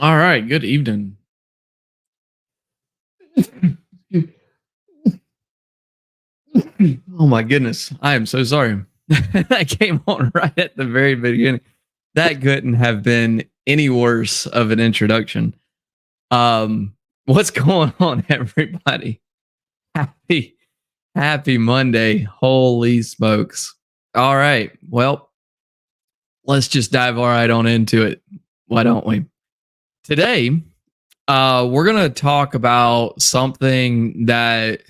All right, good evening. Oh my goodness. I am so sorry. That came on right at the very beginning. That couldn't have been any worse of an introduction. What's going on, everybody? Happy, happy Monday. Holy smokes. All right. Well, let's just dive right on into it. Why don't we? Today, we're gonna talk about something that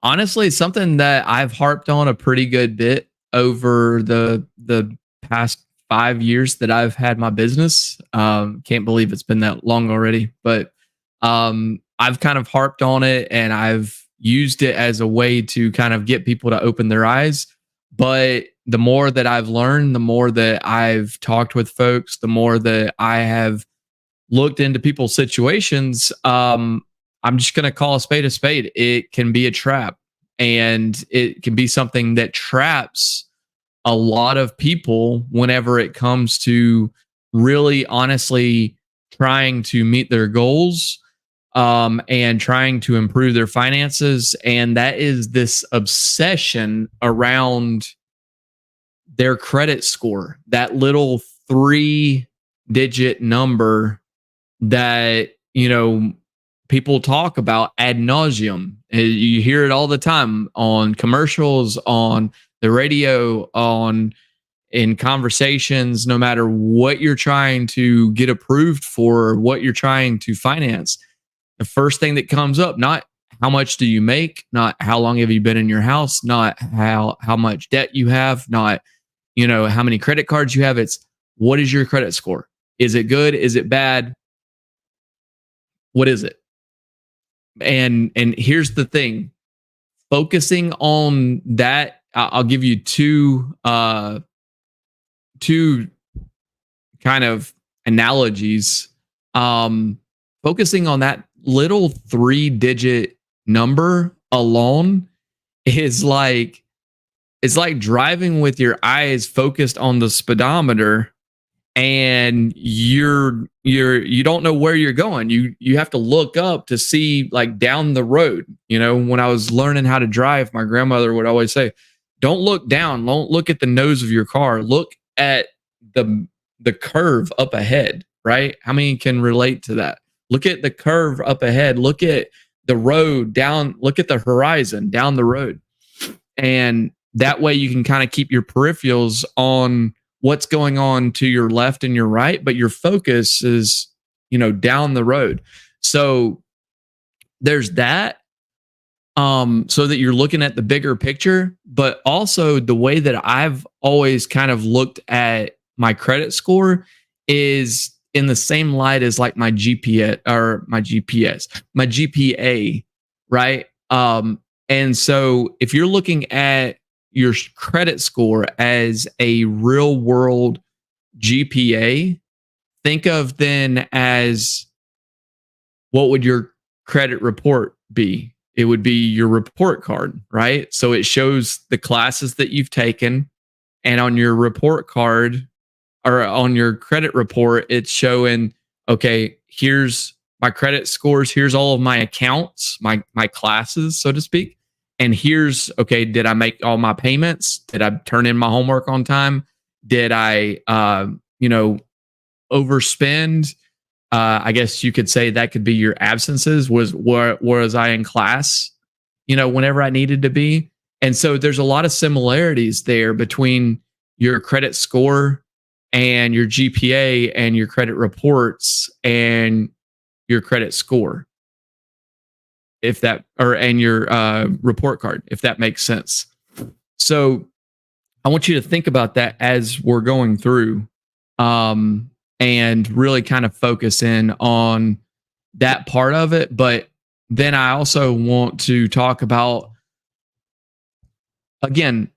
honestly, it's something that I've harped on a pretty good bit over the past 5 years that I've had my business. Can't believe it's been that long already, but I've kind of harped on it and I've used it as a way to kind of get people to open their eyes. But the more that I've learned, the more that I've talked with folks, the more that I have looked into people's situations, I'm just going to call a spade a spade. It can be a trap, and it can be something that traps a lot of people whenever it comes to really honestly trying to meet their goals, and trying to improve their finances. And that is this obsession around their credit score, that little 3 digit number that people talk about ad nauseum. You hear it all the time on commercials, on the radio, on in conversations. No matter what you're trying to get approved for, what you're trying to finance, the first thing that comes up, not how much do you make, not how long have you been in your house, not how much debt you have, not how many credit cards you have. It's what is your credit score? Is it good? Is it bad? What is it? And here's the thing, focusing on that, I'll give you two kind of analogies. Focusing on that little 3 digit number alone is like, it's like driving with your eyes focused on the speedometer, and you don't know where you're going. You have to look up to see, like, down the road. When I was learning how to drive, my grandmother would always say, don't look down, don't look at the nose of your car, look at the curve up ahead. Right? How many can relate to that? Look at the curve up ahead, look at the road down, look at the horizon down the road. And that way you can kind of keep your peripherals on what's going on to your left and your right, but your focus is, down the road. So there's that. So that you're looking at the bigger picture, but also the way that I've always kind of looked at my credit score is in the same light as like my my GPA, right? And so if you're looking at your credit score as a real world GPA, think of then as, what would your credit report be? It would be your report card, right? So it shows the classes that you've taken, and on your report card or on your credit report, it's showing, okay, here's my credit scores, here's all of my accounts, my classes, so to speak. And here's, okay, did I make all my payments? Did I turn in my homework on time? Did I overspend? I guess you could say that could be your absences. Was I in class, whenever I needed to be? And so there's a lot of similarities there between your credit score and your GPA and your credit reports and your credit score, if that, and your report card, if that makes sense. So I want you to think about that as we're going through, and really kind of focus in on that part of it. But then I also want to talk about, again,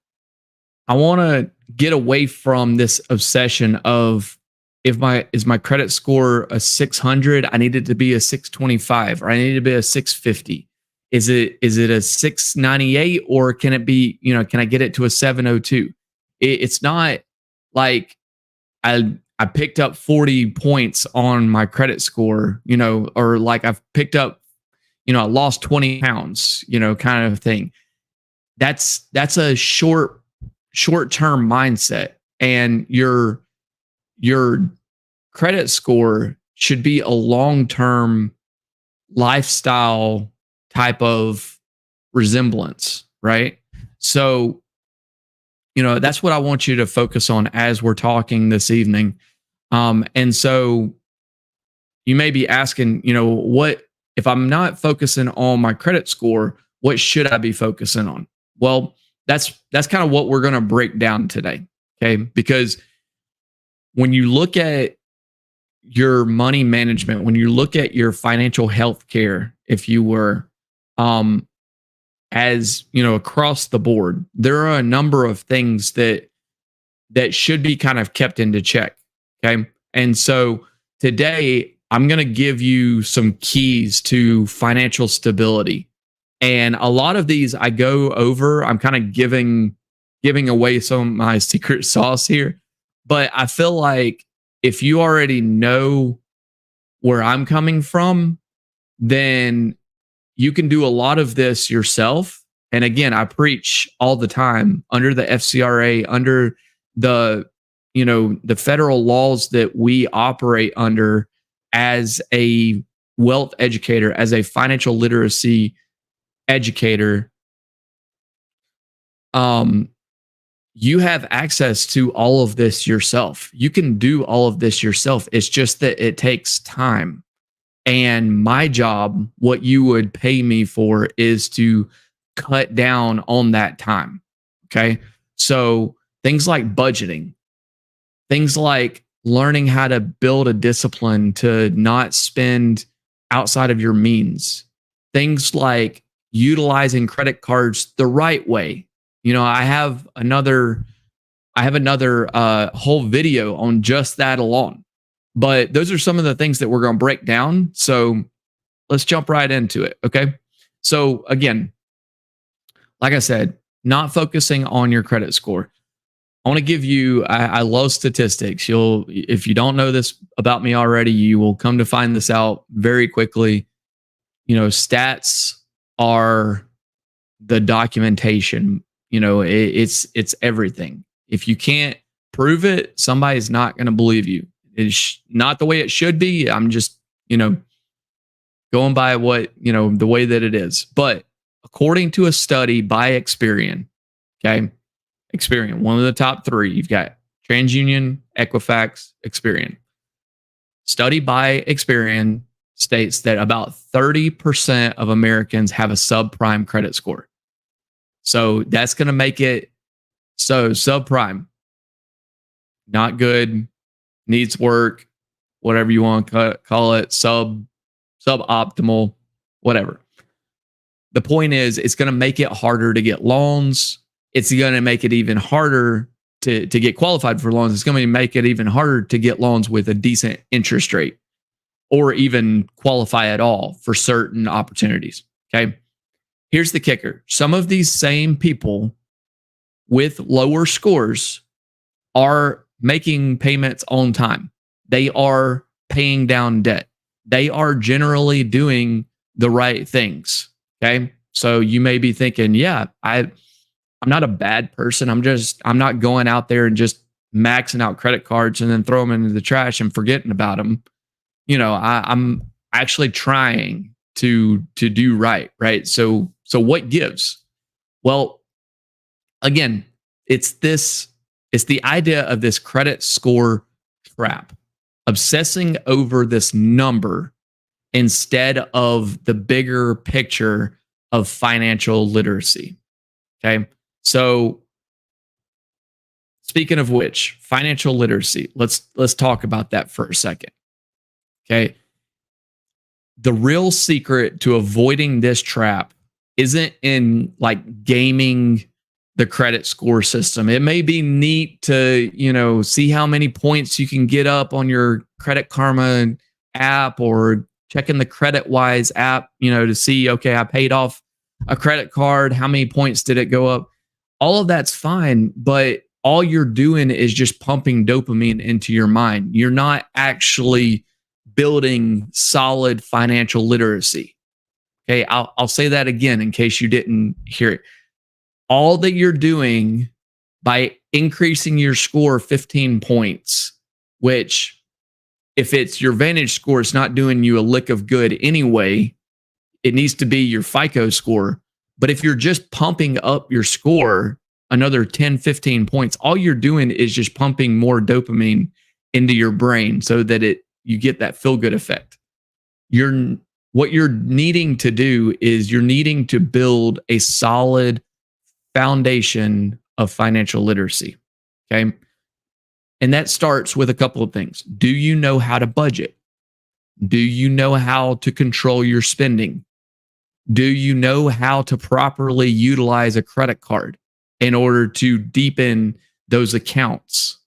I want to get away from this obsession of, is my credit score a 600? I need it to be a 625, or I need it to be a 650. Is it a 698, or can it be, can I get it to a 702? It's not like I picked up 40 points on my credit score, or like I've picked up, I lost 20 pounds, kind of thing. That's a short-term mindset. And your credit score should be a long-term lifestyle type of resemblance, right? So, that's what I want you to focus on as we're talking this evening. And so you may be asking, what if I'm not focusing on my credit score, what should I be focusing on? Well, that's kind of what we're going to break down today. Okay. Because when you look at your money management, when you look at your financial health care, if you were, as across the board, there are a number of things that should be kind of kept into check. Okay. And so today I'm going to give you some keys to financial stability. And a lot of these I go over, I'm kind of giving away some of my secret sauce here. But I feel like if you already know where I'm coming from, then you can do a lot of this yourself. And again, I preach all the time under the FCRA, under the the federal laws that we operate under as a wealth educator, as a financial literacy educator. You have access to all of this yourself. You can do all of this yourself. It's just that it takes time. And my job, what you would pay me for, is to cut down on that time. Okay. So things like budgeting, things like learning how to build a discipline to not spend outside of your means, things like utilizing credit cards the right way. I have another whole video on just that alone. But those are some of the things that we're going to break down. So let's jump right into it. Okay. So again, like I said, not focusing on your credit score. I want to give you, I love statistics. If you don't know this about me already, you will come to find this out very quickly. Stats are the documentation. It's everything. If you can't prove it, somebody's not going to believe you. It's not the way it should be. I'm just, going by what, the way that it is. But according to a study by Experian, okay, Experian, one of the top three, you've got TransUnion, Equifax, Experian. Study by Experian states that about 30% of Americans have a subprime credit score. So that's going to make it so subprime, not good, needs work, whatever you want to call it, suboptimal, whatever. The point is, it's going to make it harder to get loans. It's going to make it even harder to get qualified for loans. It's going to make it even harder to get loans with a decent interest rate or even qualify at all for certain opportunities. Okay. Here's the kicker. Some of these same people with lower scores are making payments on time. They are paying down debt. They are generally doing the right things. Okay. So you may be thinking, yeah, I'm not a bad person. I'm not going out there and just maxing out credit cards and then throw them into the trash and forgetting about them. I'm actually trying to do right. Right. So what gives? Well, again, it's the idea of this credit score trap, obsessing over this number instead of the bigger picture of financial literacy. Okay. So speaking of which, financial literacy, let's talk about that for a second. Okay. The real secret to avoiding this trap isn't in like gaming the credit score system. It may be neat to, see how many points you can get up on your Credit Karma app or checking the CreditWise app, to see, okay, I paid off a credit card. How many points did it go up? All of that's fine. But all you're doing is just pumping dopamine into your mind. You're not actually building solid financial literacy. Okay, I'll say that again in case you didn't hear it. All that you're doing by increasing your score 15 points, which if it's your Vantage score, it's not doing you a lick of good anyway. It needs to be your FICO score. But if you're just pumping up your score another 10, 15 points, all you're doing is just pumping more dopamine into your brain so that you get that feel good effect. What you're needing to do is you're needing to build a solid foundation of financial literacy. Okay. And that starts with a couple of things. Do you know how to budget? Do you know how to control your spending? Do you know how to properly utilize a credit card in order to deepen those accounts?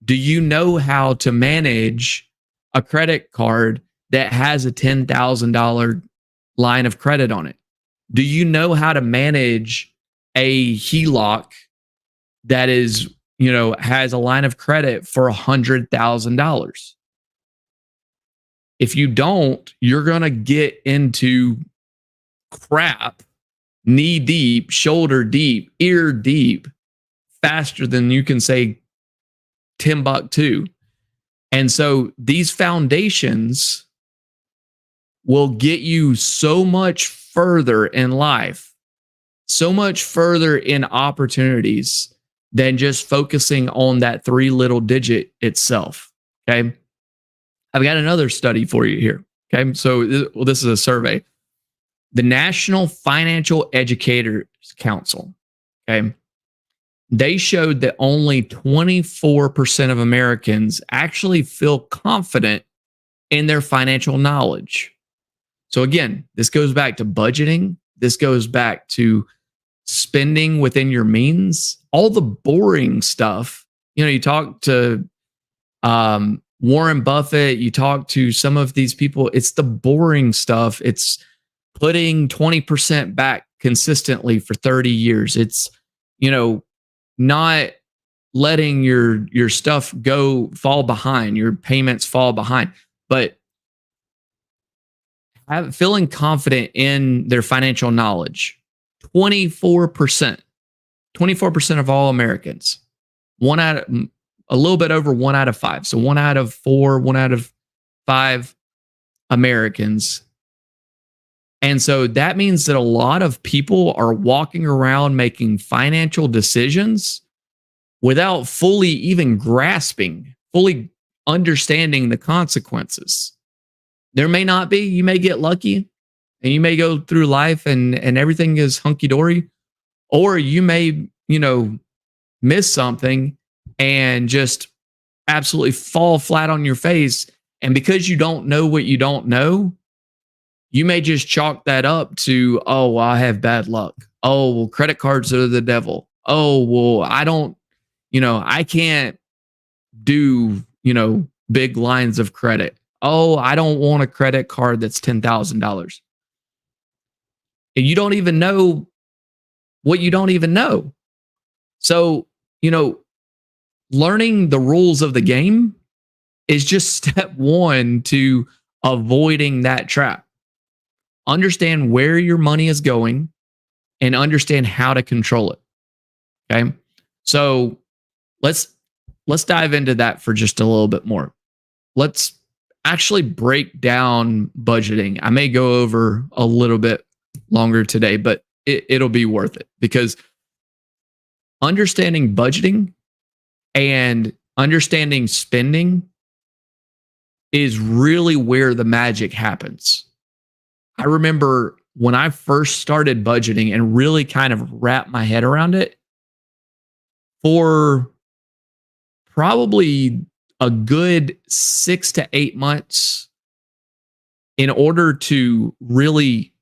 Do you know how to manage a credit card that has a $10,000 line of credit on it? Do you know how to manage a HELOC that is, has a line of credit for $100,000? If you don't, you're going to get into crap knee deep, shoulder deep, ear deep, faster than you can say Timbuktu. And so these foundations will get you so much further in life, so much further in opportunities than just focusing on that 3 little digit itself. Okay. I've got another study for you here. Okay. So this is a survey. The National Financial Educators Council. Okay. They showed that only 24% of Americans actually feel confident in their financial knowledge. So again, this goes back to budgeting. This goes back to spending within your means, all the boring stuff. You talk to Warren Buffett, you talk to some of these people, it's the boring stuff. It's putting 20% back consistently for 30 years. It's, not letting your stuff fall behind, your payments fall behind, but feeling confident in their financial knowledge. 24% of all Americans, a little bit over 1 out of 5. So 1 out of 4, 1 out of 5 Americans. And so that means that a lot of people are walking around making financial decisions without fully even fully understanding the consequences. There may not be, you may get lucky and you may go through life and everything is hunky-dory, or you may, miss something and just absolutely fall flat on your face. And because you don't know what you don't know, you may just chalk that up to, oh, well, I have bad luck. Oh, well, credit cards are the devil. Oh, well, I can't do, big lines of credit. Oh, I don't want a credit card that's $10,000. And you don't even know what you don't even know. So, learning the rules of the game is just step one to avoiding that trap. Understand where your money is going and understand how to control it. Okay. So let's dive into that for just a little bit more. Let's actually break down budgeting. I may go over a little bit longer today, but it'll be worth it, because understanding budgeting and understanding spending is really where the magic happens. I remember when I first started budgeting and really kind of wrapped my head around it, for probably a good 6 to 8 months, in order to really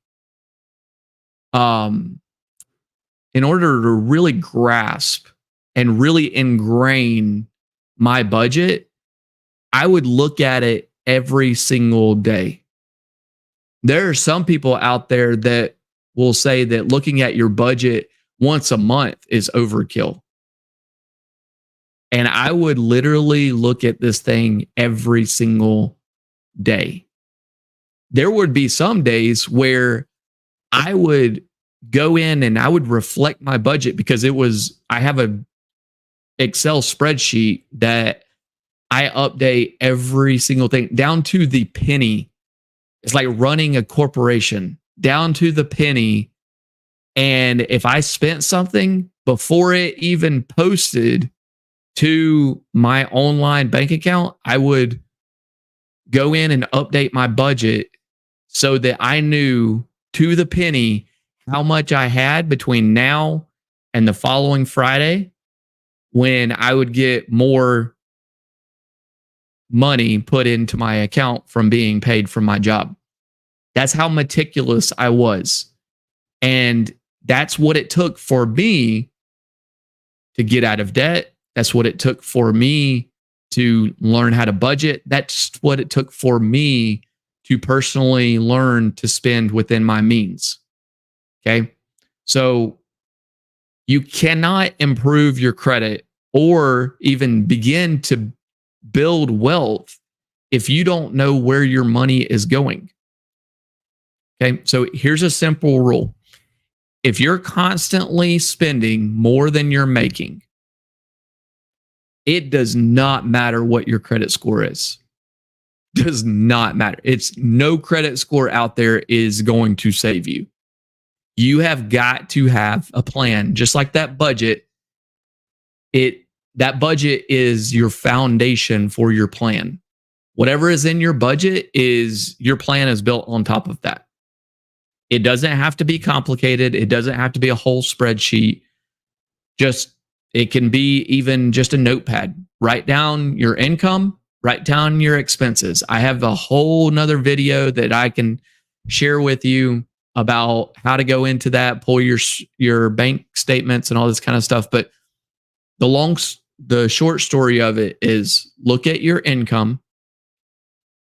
grasp and really ingrain my budget, I would look at it every single day. There are some people out there that will say that looking at your budget once a month is overkill. And I would literally look at this thing every single day. There would be some days where I would go in and I would reflect my budget because I have a Excel spreadsheet that I update every single thing down to the penny. It's like running a corporation down to the penny. And if I spent something before it even posted to my online bank account, I would go in and update my budget so that I knew to the penny how much I had between now and the following Friday when I would get more money put into my account from being paid from my job. That's how meticulous I was. And that's what it took for me to get out of debt. That's what it took for me to learn how to budget. That's what it took for me to personally learn to spend within my means. Okay. So you cannot improve your credit or even begin to build wealth if you don't know where your money is going. Okay. So here's a simple rule. If you're constantly spending more than you're making, it does not matter what your credit score is. Does not matter. It's no credit score out there is going to save you. You have got to have a plan, just like that budget. That budget is your foundation for your plan. Whatever is in your budget is your plan is built on top of that. It doesn't have to be complicated. It doesn't have to be a whole spreadsheet. It can be even just a notepad. Write down your income, write down your expenses. I have a whole nother video that I can share with you about how to go into that, pull your bank statements and all this kind of stuff. But the short story of it is look at your income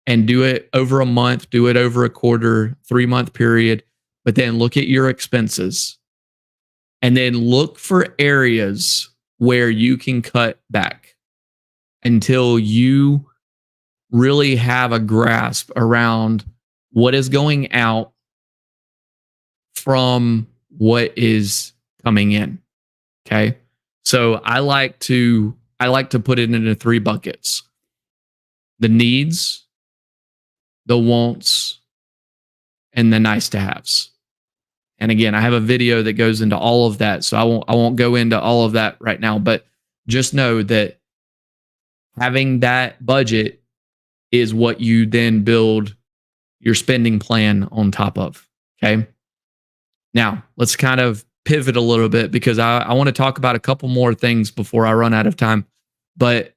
and do it over a month, do it over a quarter, 3-month period, but then look at your expenses and then look for areas where you can cut back until you really have a grasp around what is going out from what is coming in. Okay. So I like to put it into 3 buckets: the needs, the wants, and the nice to haves. And again, I have a video that goes into all of that. So I won't go into all of that right now, but just know that having that budget is what you then build your spending plan on top of. Okay. Now let's kind of pivot a little bit because I want to talk about a couple more things before I run out of time. But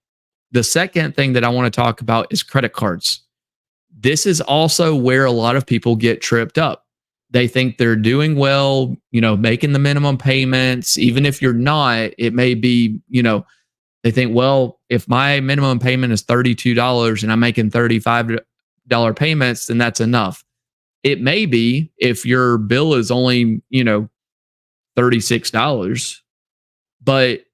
the second thing that I want to talk about is credit cards. This is also where a lot of people get tripped up. They think they're doing well, making the minimum payments. Even if you're not, it may be, they think, well, if my minimum payment is $32 and I'm making $35 payments, then that's enough. It may be if your bill is only, $36, but,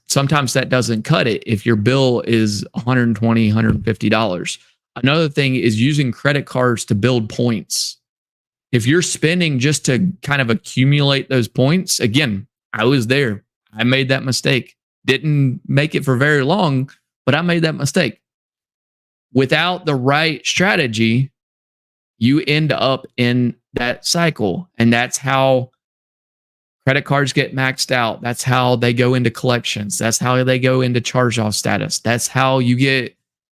sometimes that doesn't cut it if your bill is $120, $150. Another thing is using credit cards to build points. If you're spending just to kind of accumulate those points, again, I was there. I made that mistake. Didn't make it for very long, but I made that mistake. Without the right strategy, you end up in that cycle. And that's how credit cards get maxed out. That's how they go into collections. That's how they go into charge-off status. That's how you get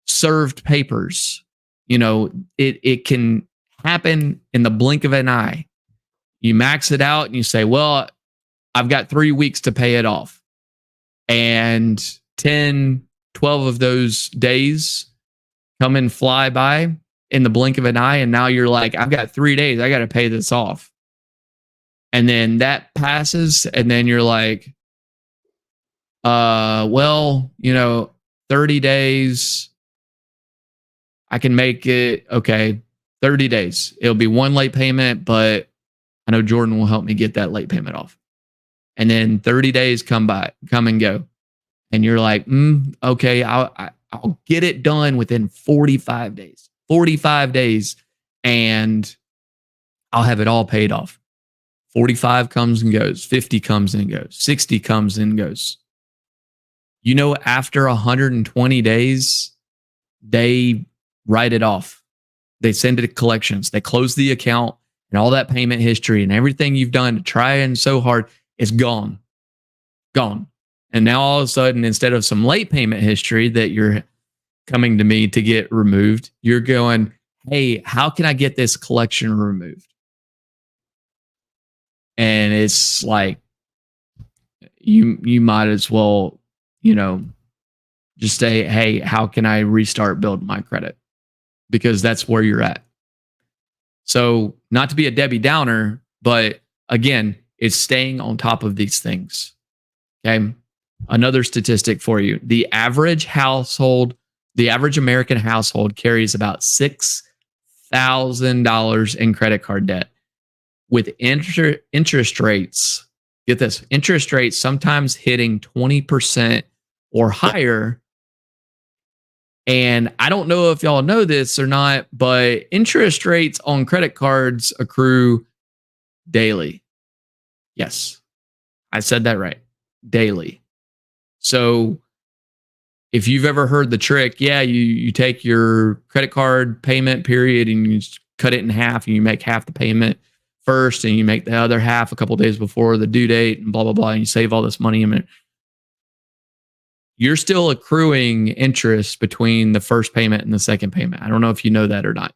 served papers. It can happen in the blink of an eye. You max it out and you say, well, I've got 3 weeks to pay it off. And 10, 12 of those days come and fly by in the blink of an eye. And now you're like, I've got 3 days. I got to pay this off. And then that passes. And then you're like, 30 days. I can make it. Okay. 30 days. It'll be 1 late payment, but I know Jordan will help me get that late payment off. And then 30 days come and go. And you're like, okay, I'll get it done within 45 days. 45 days, and I'll have it all paid off. 45 comes and goes. 50 comes and goes. 60 comes and goes. You know, after 120 days, they write it off. They send it to collections. They close the account, and all that payment history and everything you've done to try and so hard is gone. Gone. And now all of a sudden, instead of some late payment history that you're coming to me to get removed, you're going, hey, how can I get this collection removed? And it's like, you might as well, just say, hey, how can I restart building my credit? Because that's where you're at. So not to be a Debbie Downer, but again, it's staying on top of these things. Okay. Another statistic for you. The average American household carries about $6,000 in credit card debt. With interest rates, get this, interest rates sometimes hitting 20% or higher. And I don't know if y'all know this or not, but interest rates on credit cards accrue daily. Yes, I said that right. Daily. So if you've ever heard the trick, you take your credit card payment period and you cut it in half and you make half the payment first and you make the other half a couple of days before the due date and blah, blah, blah. And you save all this money. You're still accruing interest between the first payment and the second payment. I don't know if you know that or not.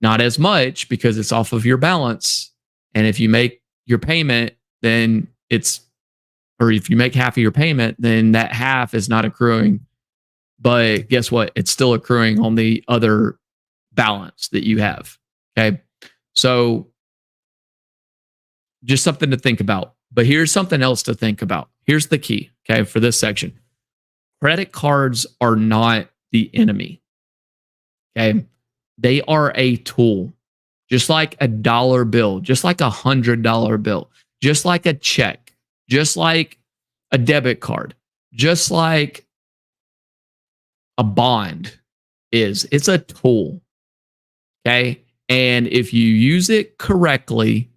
Not as much because it's off of your balance. And if you make your payment, then or if you make half of your payment, then that half is not accruing. But guess what? It's still accruing on the other balance that you have. Okay. So just something to think about. But here's something else to think about. Here's the key, okay, for this section. Credit cards are not the enemy. Okay. They are a tool, just like a dollar bill, just like $100 bill, just like a check, just like a debit card, just like a bond is. It's a tool. Okay. And if you use it correctly,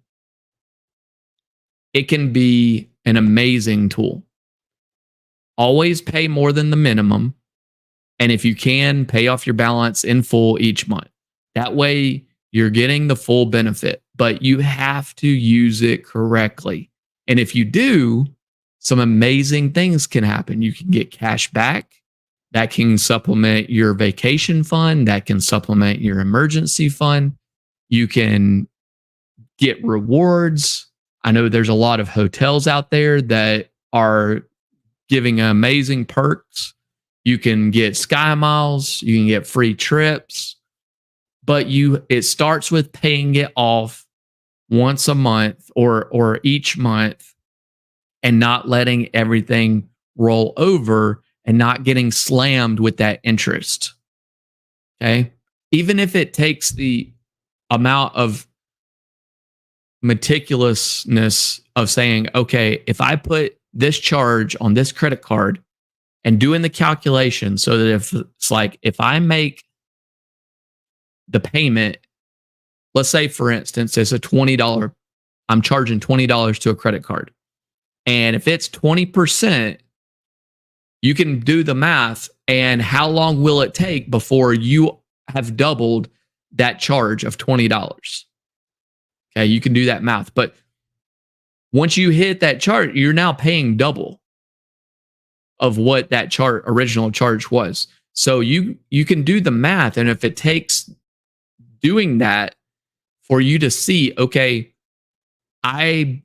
it can be an amazing tool. Always pay more than the minimum. And if you can, pay off your balance in full each month. That way, you're getting the full benefit, but you have to use it correctly. And if you do, some amazing things can happen. You can get cash back. That can supplement your vacation fund. That can supplement your emergency fund. You can get rewards. I know there's a lot of hotels out there that are giving amazing perks. You can get Sky Miles, you can get free trips, but it starts with paying it off once a month or each month and not letting everything roll over and not getting slammed with that interest. Okay? Even if it takes the amount of meticulousness of saying, okay, if I put this charge on this credit card and doing the calculation so that if I make the payment, let's say for instance, it's a $20, I'm charging $20 to a credit card. And if it's 20%, you can do the math and how long will it take before you have doubled that charge of $20? Okay, you can do that math. But once you hit that chart, you're now paying double of what that original charge was. So you can do the math. And if it takes doing that for you to see, okay, I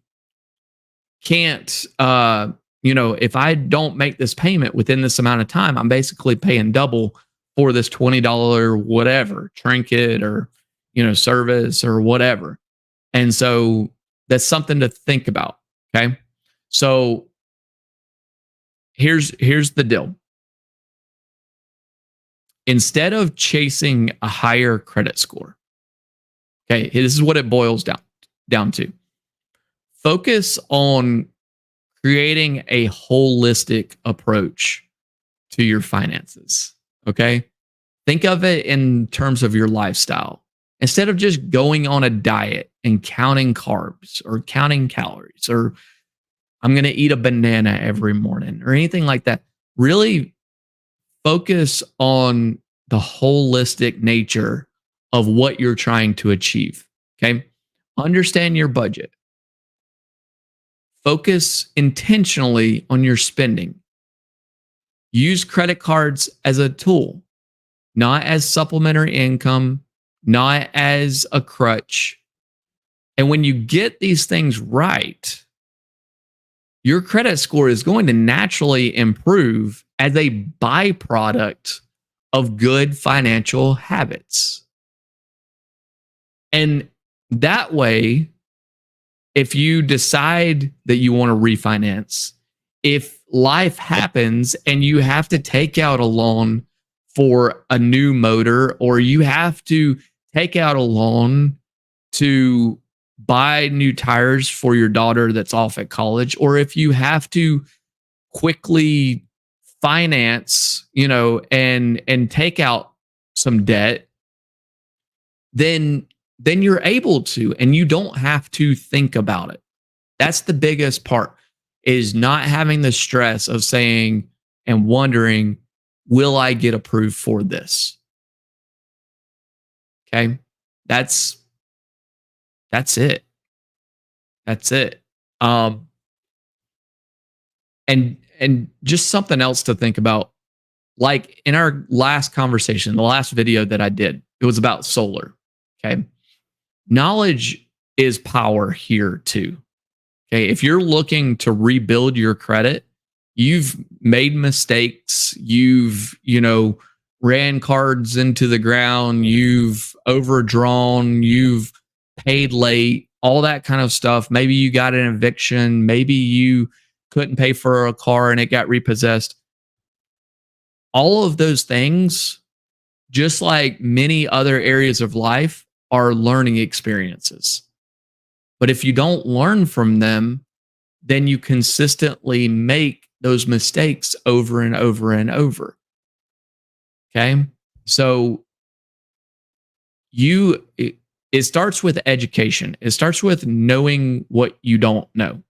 can't, if I don't make this payment within this amount of time, I'm basically paying double for this $20 whatever, trinket or, service or whatever. And so that's something to think about. Okay. So here's the deal. Instead of chasing a higher credit score, okay, this is what it boils down to. Focus on creating a holistic approach to your finances. Okay. Think of it in terms of your lifestyle. Instead of just going on a diet and counting carbs or counting calories, or I'm going to eat a banana every morning or anything like that, really focus on the holistic nature of what you're trying to achieve. Okay. Understand your budget. Focus intentionally on your spending. Use credit cards as a tool, not as supplementary income, not as a crutch. And when you get these things right, your credit score is going to naturally improve as a byproduct of good financial habits. And that way, if you decide that you want to refinance, if life happens and you have to take out a loan for a new motor, or you have to take out a loan to buy new tires for your daughter that's off at college, or if you have to quickly finance, and take out some debt, then you're able to, and you don't have to think about it. That's the biggest part, is not having the stress of saying and wondering, will I get approved for this? Okay. That's it. That's it. And just something else to think about. Like in our last conversation, the last video that I did, it was about solar. Okay. Knowledge is power here too. Okay. If you're looking to rebuild your credit, you've made mistakes, you've, ran cards into the ground, you've overdrawn, you've paid late, all that kind of stuff. Maybe you got an eviction, maybe you couldn't pay for a car and it got repossessed. All of those things, just like many other areas of life, are learning experiences. But if you don't learn from them, then you consistently make those mistakes over and over and over. Okay. So it starts with education. It starts with knowing what you don't know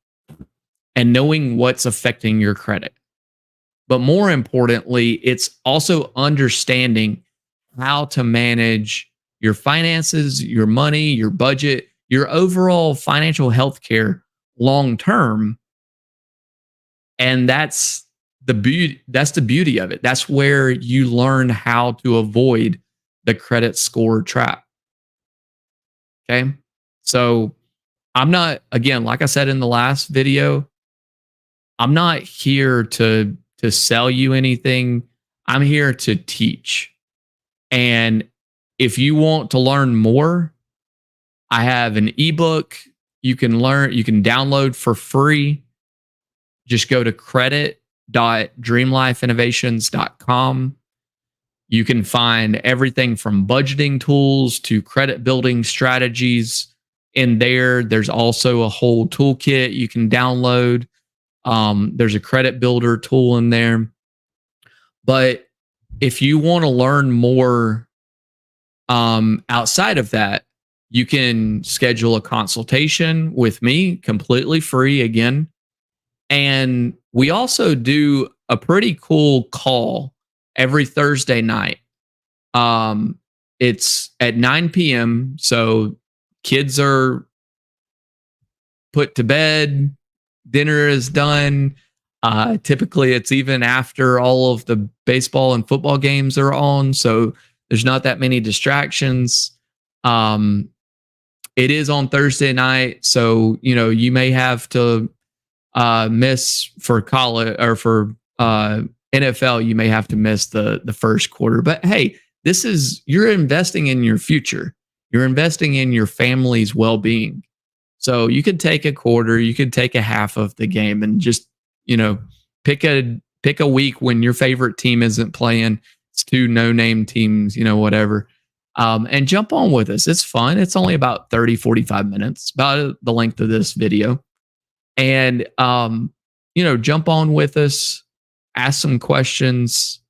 and knowing what's affecting your credit. But more importantly, it's also understanding how to manage your finances, your money, your budget, your overall financial health care long term. And that's the beauty of it. That's where you learn how to avoid the credit score trap. Okay. So I'm not, again, like I said in the last video, I'm not here to sell you anything. I'm here to teach. And if you want to learn more, I have an ebook you can download for free. Just go to credit.dreamlifeinnovations.com. You can find everything from budgeting tools to credit building strategies in there. There's also a whole toolkit you can download. There's a credit builder tool in there. But if you want to learn more outside of that, you can schedule a consultation with me completely free again. And we also do a pretty cool call every Thursday night. It's at 9 p.m. So kids are put to bed, dinner is done. Typically, it's even after all of the baseball and football games are on. So there's not that many distractions. It is on Thursday night. So, you may have to miss for college or for NFL, you may have to miss the first quarter. But hey, you're investing in your future. You're investing in your family's well-being. So you could take a quarter, you could take a half of the game, and just, pick a week when your favorite team isn't playing. It's two no-name teams, whatever. And jump on with us. It's fun. It's only about 30, 45 minutes, about the length of this video. And jump on with us, ask some questions,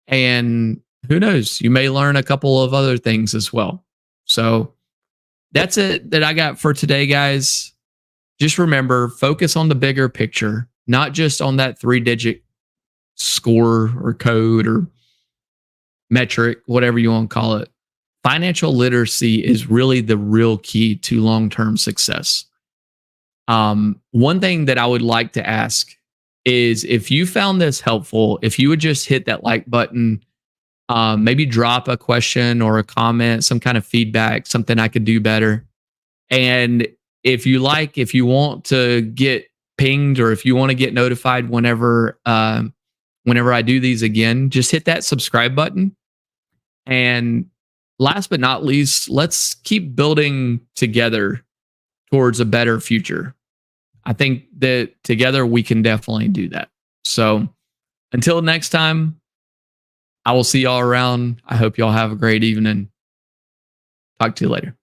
and who knows, you may learn a couple of other things as well. So that's it that I got for today, guys. Just remember, focus on the bigger picture, not just on that 3-digit score or code or metric, whatever you want to call it. Financial literacy is really the real key to long-term success. One thing that I would like to ask is, if you found this helpful, if you would just hit that like button, maybe drop a question or a comment, some kind of feedback, something I could do better. And if you want to get pinged, or if you want to get notified whenever I do these again, just hit that subscribe button. And last but not least, let's keep building together towards a better future. I think that together we can definitely do that. So until next time, I will see y'all around. I hope y'all have a great evening. Talk to you later.